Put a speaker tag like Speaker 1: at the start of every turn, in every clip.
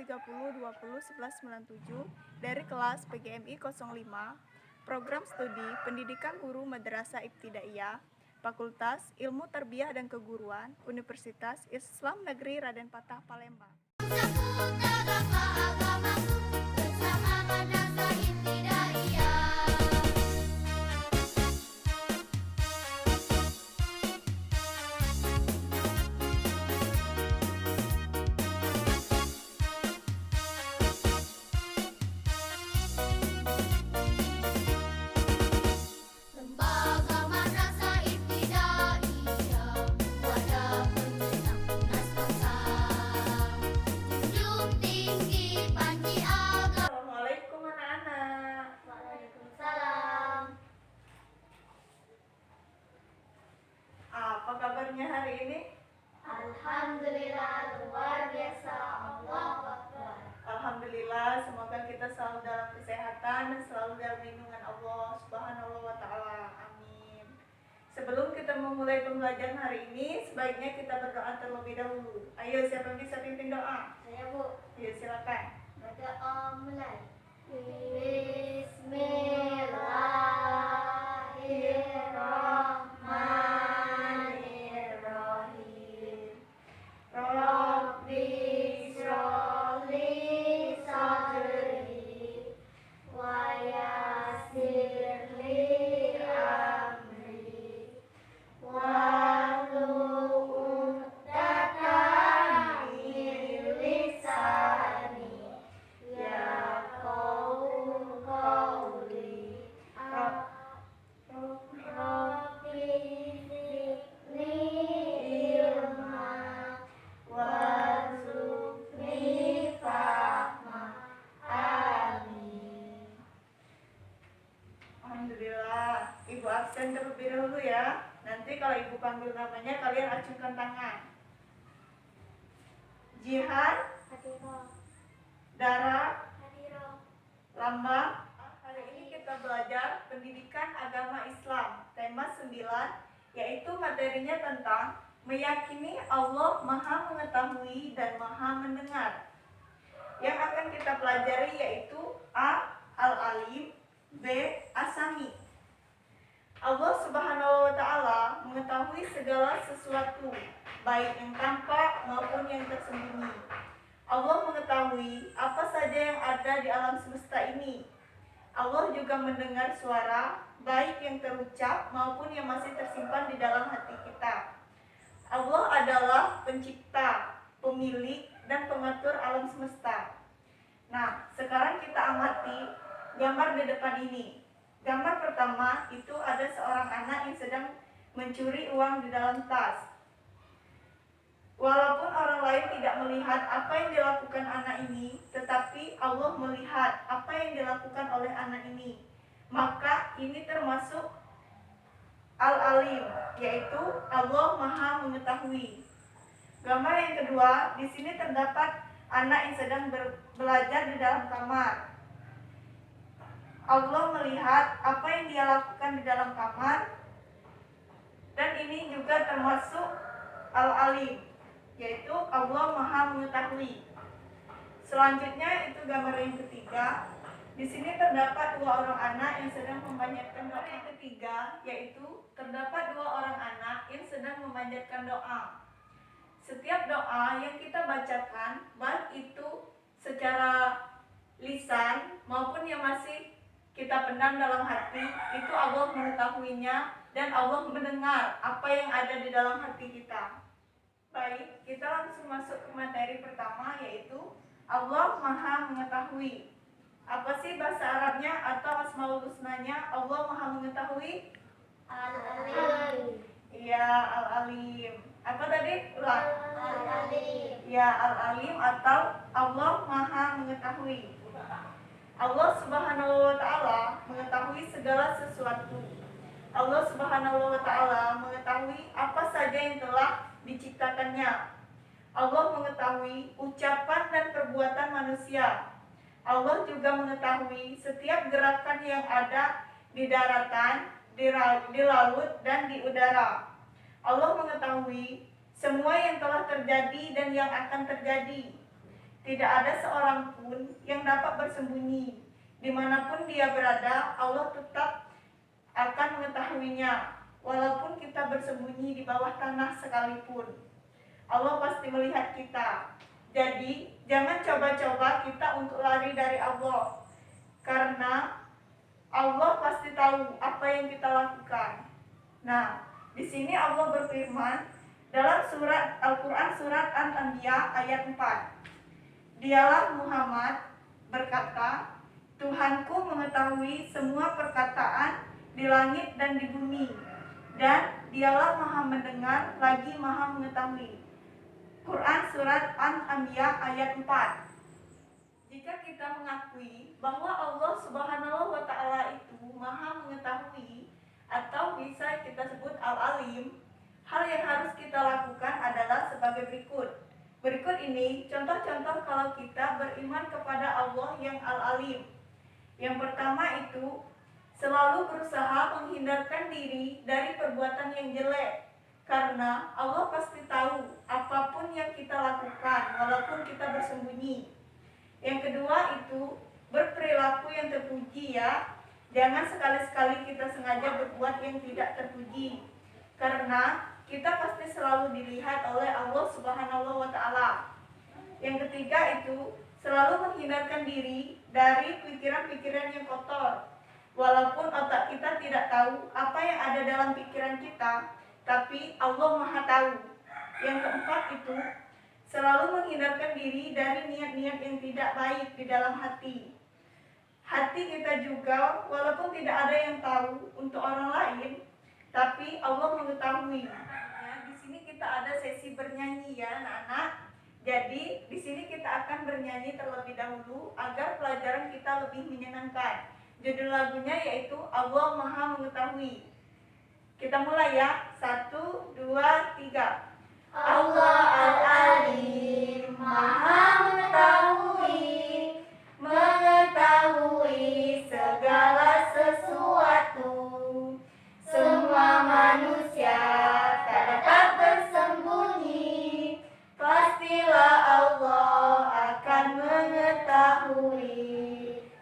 Speaker 1: 30201197 dari kelas PGMI 05, Program Studi Pendidikan Guru Madrasah Ibtidaiyah, Fakultas Ilmu Tarbiyah dan Keguruan, Universitas Islam Negeri Raden Patah, Palembang. Apa kabarnya hari ini?
Speaker 2: Alhamdulillah, luar biasa. Allahu Akbar.
Speaker 1: Alhamdulillah, semoga kita selalu dalam kesehatan dan selalu dalam lindungan Allah Subhanahu wa Ta'ala. Amin. Sebelum kita memulai pembelajaran hari ini, sebaiknya kita berdoa terlebih dahulu. Ayo, siapa yang bisa pimpin doa?
Speaker 2: Saya, Bu.
Speaker 1: Ya, silakan.
Speaker 2: Berdoa mulai. Bismillahirrahmanirrahim. Rabbi sholli sadri wa yassir li amri wahlul 'uqdatam min lisani yafqahu qawli. Rabbi zidni ilma warzuqni fahma. Amin.
Speaker 1: Alhamdulillah. Ibu absen terlebih dahulu ya. Nanti kalau ibu panggil namanya, kalian acungkan tangan. Jihan,
Speaker 2: Hadirah.
Speaker 1: Dara,
Speaker 2: Hadirah.
Speaker 1: Lambang. Hari ini kita belajar pendidikan agama Islam. Tema 9, yaitu materinya tentang meyakini Allah Maha Mengetahui dan Maha Mendengar. Yang akan kita pelajari yaitu A. Al-Alim, B. As-Sami. Allah Subhanahu wa Ta'ala mengetahui segala sesuatu, baik yang tampak maupun yang tersembunyi. Allah mengetahui apa saja yang ada di alam semesta ini. Allah juga mendengar suara, baik yang terucap maupun yang masih tersimpan di dalam hati kita. Allah adalah pencipta, pemilik, dan pengatur alam semesta. Nah, sekarang kita amati gambar di depan ini. Gambar pertama itu ada seorang anak yang sedang mencuri uang di dalam tas. Walaupun orang lain tidak melihat apa yang dilakukan anak ini, tetapi Allah melihat apa yang dilakukan oleh anak ini. Maka ini termasuk Al-Alim, yaitu Allah Maha Mengetahui. Gambar yang kedua, di sini terdapat anak yang sedang belajar di dalam kamar. Allah melihat apa yang dia lakukan di dalam kamar, dan ini juga termasuk Al-Alim, yaitu Allah Maha Mengetahui. Selanjutnya itu gambar yang ketiga. Di sini terdapat dua orang anak yang sedang memanjatkan doa. Yang ketiga yaitu terdapat dua orang anak yang sedang memanjatkan doa. Setiap doa yang kita bacakan, baik itu secara lisan maupun yang masih kita pendam dalam hati, itu Allah mengetahuinya dan Allah mendengar apa yang ada di dalam hati kita. Baik, kita langsung masuk ke materi pertama, yaitu Allah Maha Mengetahui. Apa sih bahasa Arabnya atau Asmaul Husnanya Allah Maha Mengetahui?
Speaker 2: Al-Alim.
Speaker 1: Iya, Al-Alim. Apa tadi? Ulang.
Speaker 2: Al-Alim.
Speaker 1: Ya, Al-Alim atau Allah Maha Mengetahui. Allah Subhanahu wa Ta'ala mengetahui segala sesuatu. Allah Subhanahu wa Ta'ala mengetahui apa saja yang telah diciptakannya. Allah mengetahui ucapan dan perbuatan manusia. Allah juga mengetahui setiap gerakan yang ada di daratan, di laut, dan di udara. Allah mengetahui semua yang telah terjadi dan yang akan terjadi. tidak ada seorang pun yang dapat bersembunyi. Dimanapun dia berada, Allah tetap akan mengetahuinya. Walaupun kita bersembunyi di bawah tanah sekalipun, Allah pasti melihat kita. Jadi, jangan coba-coba kita untuk lari dari Allah, karena Allah pasti tahu apa yang kita lakukan. Nah, di sini Allah berfirman dalam surat Al-Quran surat An-Anbiya ayat 4. Dialah Muhammad berkata, Tuhanku mengetahui semua perkataan di langit dan di bumi, dan dialah maha mendengar lagi maha mengetahui. Quran surat An-Anbiya ayat 4. Jika kita mengakui bahwa Allah Subhanahu wa Ta'ala itu maha mengetahui, atau bisa kita sebut Al-Alim, hal yang harus kita lakukan adalah sebagai berikut. Berikut ini contoh-contoh kalau kita beriman kepada Allah yang Al-Alim. Yang pertama itu, selalu berusaha menghindarkan diri dari perbuatan yang jelek, karena Allah pasti tahu apapun yang kita lakukan walaupun kita bersembunyi. Yang kedua itu, berperilaku yang terpuji ya. Jangan sekali-sekali kita sengaja berbuat yang tidak terpuji, karena kita pasti selalu dilihat oleh Allah Subhanahu wa Ta'ala. Yang ketiga itu, selalu menghindarkan diri dari pikiran-pikiran yang kotor. Walaupun otak kita tidak tahu apa yang ada dalam pikiran kita, tapi Allah Maha tahu. Yang keempat itu, selalu menghindarkan diri dari niat-niat yang tidak baik di dalam hati. Hati kita juga, walaupun tidak ada yang tahu untuk orang lain, tapi Allah mengetahui. Di sini kita ada sesi bernyanyi ya, anak-anak. Jadi di sini kita akan bernyanyi terlebih dahulu agar pelajaran kita lebih menyenangkan. Judul lagunya yaitu Allah Maha Mengetahui. Kita mulai ya. 1, 2, 3. Allah Al-Alim, Maha Mengetahui, mengetahui segala sesuatu. Semua manusia tak dapat bersembunyi, pastilah Allah akan mengetahui.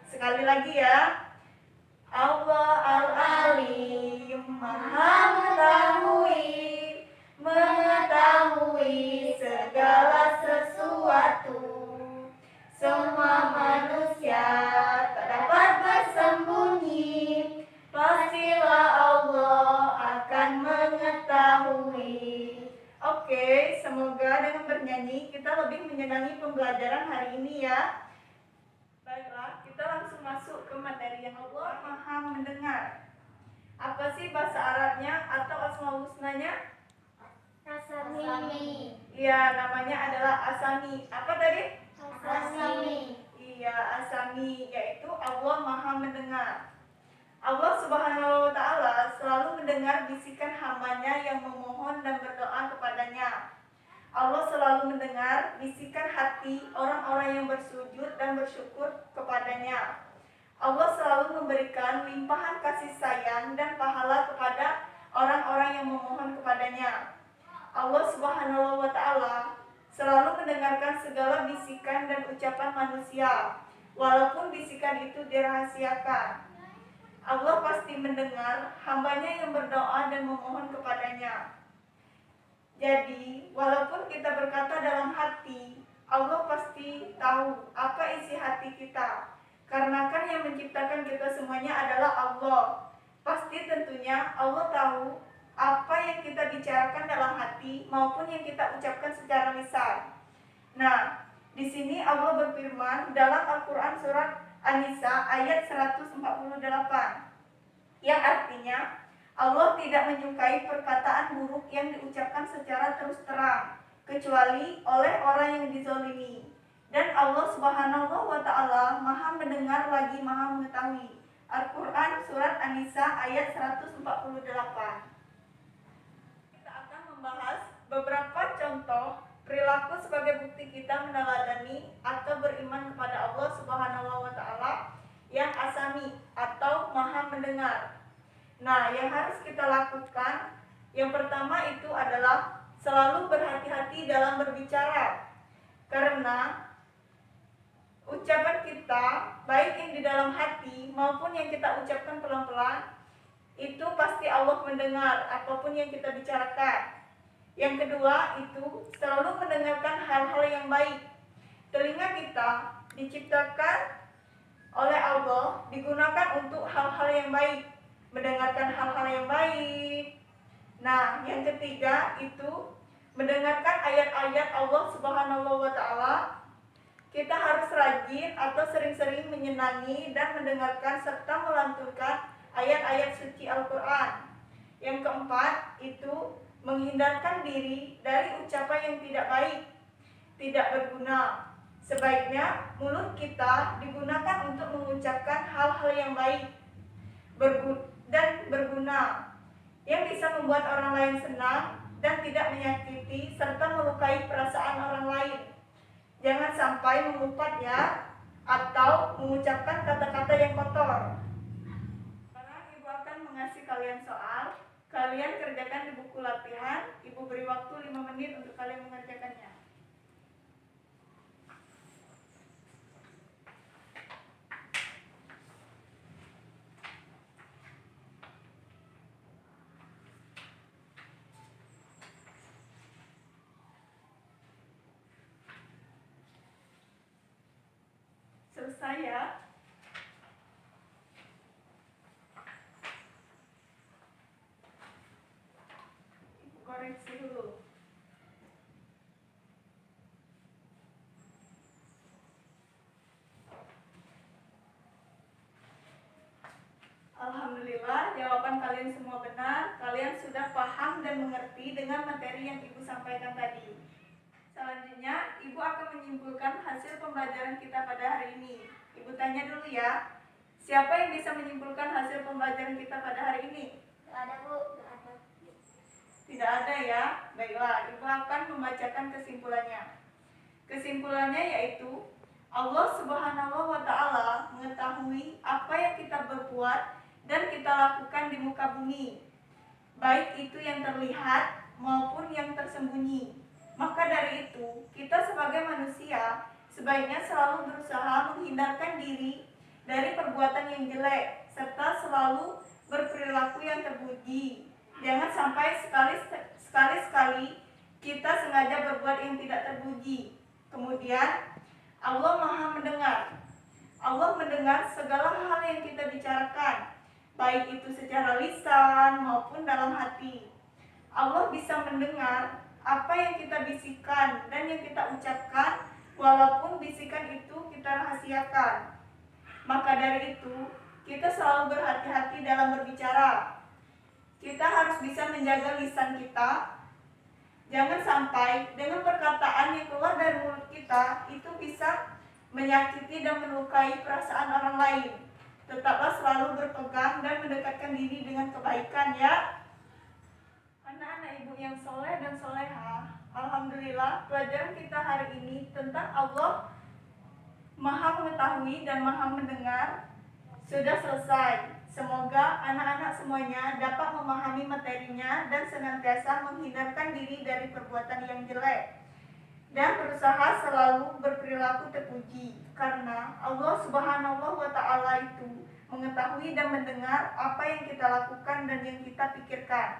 Speaker 1: Sekali lagi ya. Allah Al-Alim, Maha Mengetahui, mengetahui segala sesuatu. Semua manusia tak dapat bersembunyi, pastilah Allah akan mengetahui. Oke, semoga dengan bernyanyi kita lebih menyenangi pembelajaran hari ini ya. Baiklah, kita langsung masuk ke materi yang Allah Maha Mendengar. Apa sih bahasa Arabnya atau Asmaul Husnanya?
Speaker 2: Asami.
Speaker 1: Iya, namanya adalah Asami. Apa tadi?
Speaker 2: Asami.
Speaker 1: Iya, Asami, yaitu Allah Maha Mendengar. Allah Subhanahu wa Ta'ala selalu mendengar bisikan hambanya yang memohon dan berdoa kepadanya. Allah selalu mendengar bisikan hati orang-orang yang bersujud dan bersyukur kepadanya. Allah selalu memberikan limpahan kasih sayang dan pahala kepada orang-orang yang memohon kepadanya. Allah Subhanahu wa Ta'ala selalu mendengarkan segala bisikan dan ucapan manusia, walaupun bisikan itu dirahasiakan. Allah pasti mendengar hambanya yang berdoa dan memohon kepadanya. Jadi, walaupun kita berkata dalam hati, Allah pasti tahu apa isi hati kita. Karena kan yang menciptakan kita semuanya adalah Allah. Pasti tentunya Allah tahu apa yang kita bicarakan dalam hati maupun yang kita ucapkan secara lisan. Nah, di sini Allah berfirman dalam Al-Quran surat An-Nisa ayat 148, yang artinya Allah tidak menyukai perkataan buruk yang diucapkan secara terus terang, kecuali oleh orang yang dizalimi. Dan Allah Subhanahu wa Ta'ala Maha Mendengar lagi Maha Mengetahui. Al-Quran surat An-Nisa ayat 148. Kita akan membahas beberapa contoh perilaku sebagai bukti kita meneladani atau beriman kepada Allah Subhanahu wa Ta'ala yang Asami atau Maha Mendengar. Nah, yang harus kita lakukan yang pertama itu adalah selalu berhati-hati dalam berbicara. Karena ucapan kita, baik yang di dalam hati maupun yang kita ucapkan pelan-pelan, itu pasti Allah mendengar apapun yang kita bicarakan. Yang kedua itu selalu mendengarkan hal-hal yang baik. Telinga kita diciptakan oleh Allah, digunakan untuk hal-hal yang baik, mendengarkan hal-hal yang baik. Nah, yang ketiga itu mendengarkan ayat-ayat Allah Subhanahu wa Ta'ala. Kita harus rajin atau sering-sering menyenangi dan mendengarkan serta melantunkan ayat-ayat suci Al-Quran. Yang keempat itu menghindarkan diri dari ucapan yang tidak baik, tidak berguna. Sebaiknya mulut kita digunakan untuk mengucapkan hal-hal yang baik dan berguna, yang bisa membuat orang lain senang dan tidak menyakiti serta melukai perasaan orang lain. Jangan sampai mengumpat atau mengucapkan kata-kata yang kotor. Sekarang Ibu akan mengasih kalian soal. Kalian kerjakan di buku latihan. Ibu beri waktu 5 menit untuk kalian mengerjakannya. Selesai ya. Ibu koreksi dulu. Alhamdulillah, jawaban kalian semua benar. Kalian sudah paham dan mengerti dengan materi yang Ibu sampaikan tadi. Selanjutnya, Ibu akan menyimpulkan hasil pembelajaran kita pada hari ini. Ibu tanya dulu ya, siapa yang bisa menyimpulkan hasil pembelajaran kita pada hari ini?
Speaker 2: Tidak ada, Bu. Tidak ada.
Speaker 1: Tidak ada ya? Baiklah, Ibu akan membacakan kesimpulannya. Kesimpulannya yaitu, Allah Subhanahu wa Ta'ala mengetahui apa yang kita berbuat dan kita lakukan di muka bumi, baik itu yang terlihat maupun yang tersembunyi. Maka dari itu, kita sebagai manusia sebaiknya selalu berusaha menghindarkan diri dari perbuatan yang jelek, serta selalu berperilaku yang terpuji. Jangan sampai sekali-sekali kita sengaja berbuat yang tidak terpuji. Kemudian, Allah Maha mendengar. Allah mendengar segala hal yang kita bicarakan, baik itu secara lisan maupun dalam hati. Allah bisa mendengar apa yang kita bisikan dan yang kita ucapkan, walaupun bisikan itu kita rahasiakan. Maka dari itu, kita selalu berhati-hati dalam berbicara. Kita harus bisa menjaga lisan kita. Jangan sampai dengan perkataan yang keluar dari mulut kita itu bisa menyakiti dan melukai perasaan orang lain. Tetaplah selalu berpegang dan mendekatkan diri dengan kebaikan ya. Anak-anak Ibu yang soleh dan soleha, alhamdulillah pelajaran kita hari ini tentang Allah Maha mengetahui dan Maha mendengar sudah selesai. Semoga anak-anak semuanya dapat memahami materinya dan senantiasa menghindarkan diri dari perbuatan yang jelek dan berusaha selalu berperilaku terpuji, karena Allah Subhanahu wa Ta'ala itu mengetahui dan mendengar apa yang kita lakukan dan yang kita pikirkan.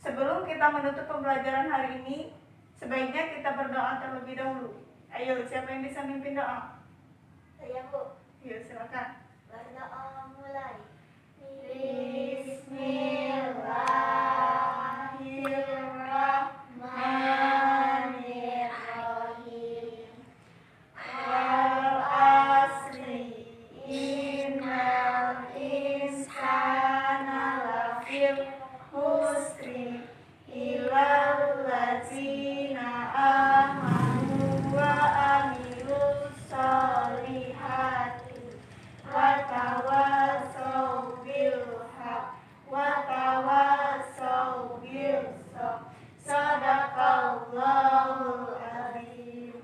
Speaker 1: Sebelum kita menutup pembelajaran hari ini, sebaiknya kita berdoa terlebih dahulu. Ayo, siapa yang bisa mimpin doa?
Speaker 2: Saya, Bu.
Speaker 1: Yuk, silakan.
Speaker 2: Berdoa mulai.
Speaker 1: Bismillahirrahmanirrahim. Wal asri innal insana lafir khusri illal ladzina amanu wa amilus solihati wa tawassaw bil haq wa tawassaw bis sabr. Sadaqallahul azim.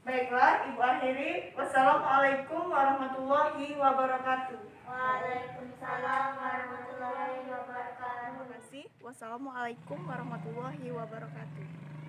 Speaker 1: Baiklah, Ibu akhiri. Wassalamualaikum warahmatullahi wabarakatuh.
Speaker 2: Waalaikumsalam warahmatullahi wabarakatuh.
Speaker 1: Terima kasih. Wassalamualaikum warahmatullahi wabarakatuh.